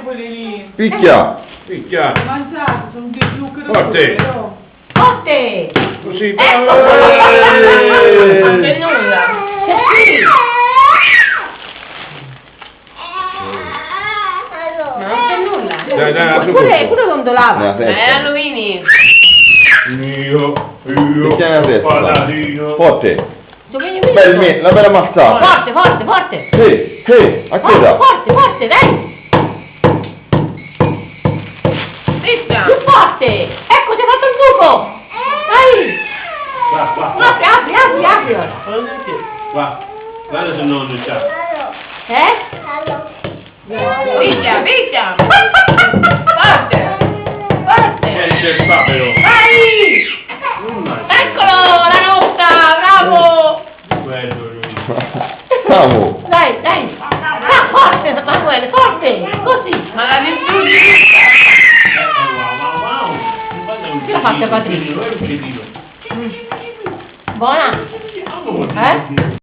quelli lì. Picchia. Picchia. Mangiate, sono di zucchero. Forte. Però. Forte! Così. Non c'è nulla. Ma non c'è nulla. Dai, Pure dondolava. Nella Alluvini. Io Picchia nella testa. paladino. Forte. Dove La bella mazzata. Forte, forte, forte. Sì, a chiesa. Forte, forte, dai. Pizza. Più forte. Ecco, ti ha fatto il buco. Dai. Va. Apri ora. Va. Guarda se non c'è. Picchia. Forte. C'è il papero. Vai. Eccolo, la rotta, bravo. Quello lui. Bravo. Dai. Forte, Samuele, forte. Così. Ma la distruggi. Wow. Che l'ha fatta Patrizia? È un piedino. Buona. Eh?